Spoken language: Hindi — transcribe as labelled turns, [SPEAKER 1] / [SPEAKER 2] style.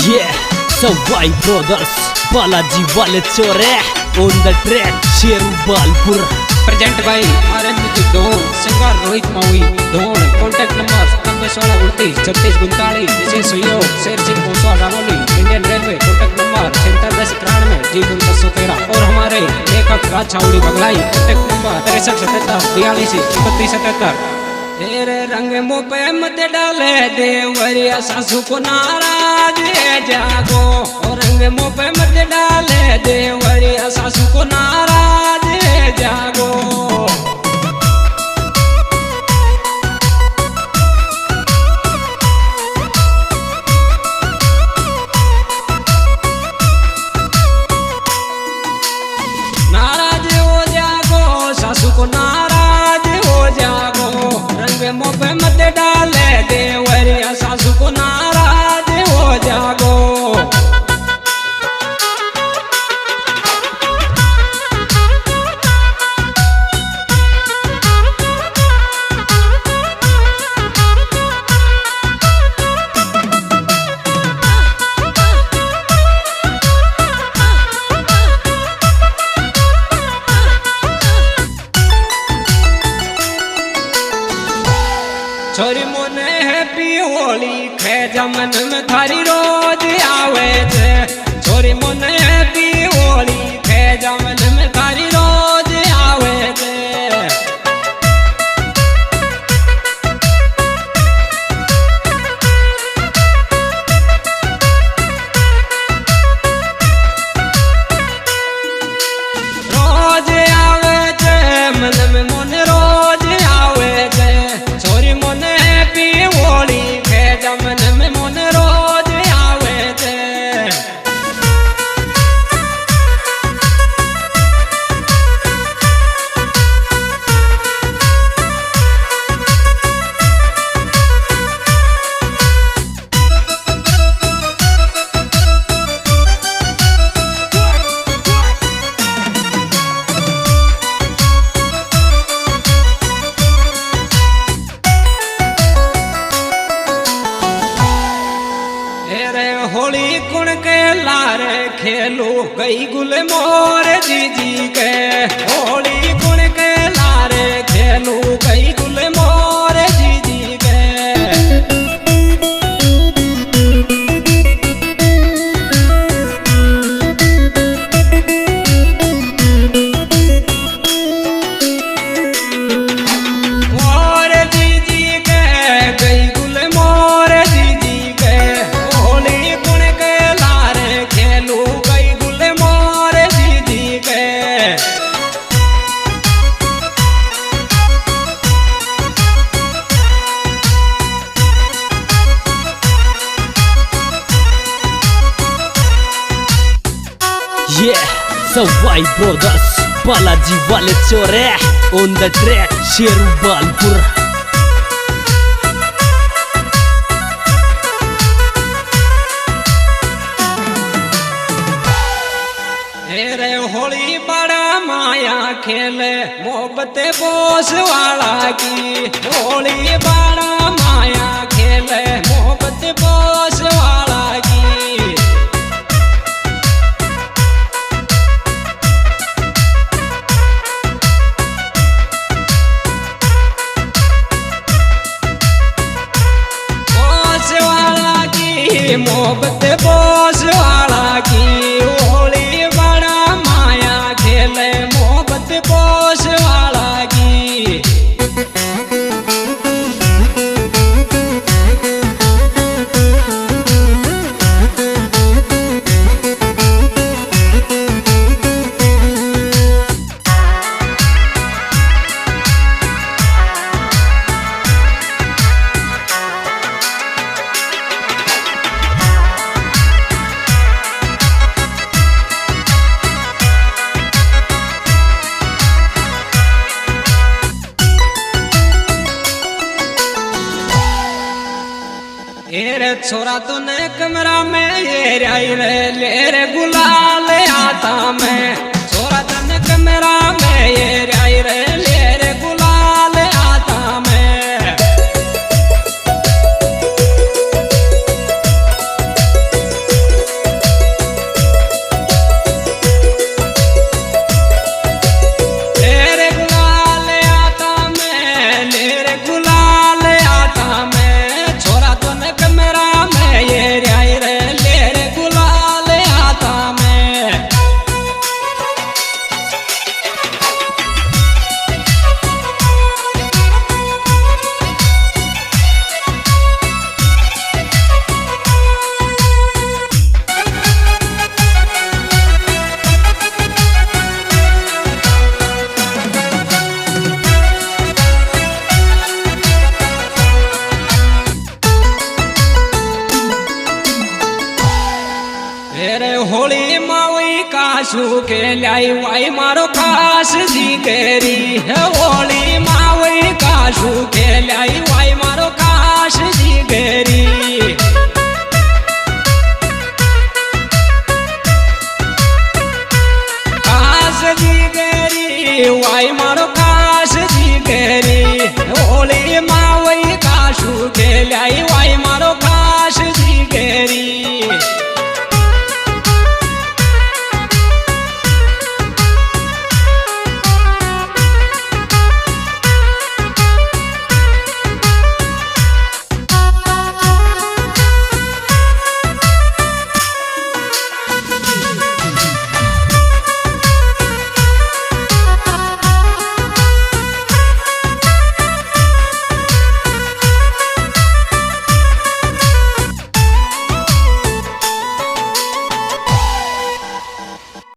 [SPEAKER 1] Yeah, Sawai Brothers, Balaji Wale Chore, on the track, Sheru Balpur.
[SPEAKER 2] Present by RM Music Dhon, singer Rohit Maui, Dhon, contact number 9738 36 39, विशेष सहयोग शेर सिंह भोसवा डानोली, Indian railway, contact number 4710 G213 और हमारे लेखक राज छावड़ी बगलाई, contact number 6377 42 31 तेरे रंग मुँह पे मत डाले देवरिया सासू को नाराज जागो, और रंग मुँह पे मत डाले देवरिया सासू को नाराज जागो। नाराज हो जागो सासू को नाराज हो जागो, रंग मुँह पे मत डाले देवरिया सासू को नाराज हो जागो। छोरी मोने हैप्पी होली खे जमन में थारी रोज आवे छे, छोरी मोने हैप्पी होली खे जमन में थारी रोज आवे छे। रोज आवे छे मन में मोने रोज आवे छे, छोरी मोने हैप्पी होली खे जमन में मोने रोज आवे छे। होली कुण के लारे खेलू गई गुल मोर जीजी के, होली कुण के लारे खेलू गई गुल मोर जीजी के। मोर जीजी के गई गुल मोर जीजी के, होली कुण के लारे खेलू गई गुल मोर जीजी के।
[SPEAKER 1] Yeah, Sawai Brothers, Balaji Wale Chore, on the track, Sheru Balpur.
[SPEAKER 2] रे होली बड़ा माया खेले मोहब्बत बोस वाला की, होली बड़ा माया खेले मोहब्बत बोस वाला की। बोस वाला की मोहब्बत बोस वाला की, होली बड़ा माया खेले मोहब्बत बोस वाला की। रे छोरा तो ने कमरा में ये राई रे ले रे गुलाल आता में, छोरा तो ने कमरा में ये राई रे ले रे गुलाल आता में। काशू के लाई वाई मारो खास जिगरी है होली मावई काशू के लाई वाई मारो खास जिगरी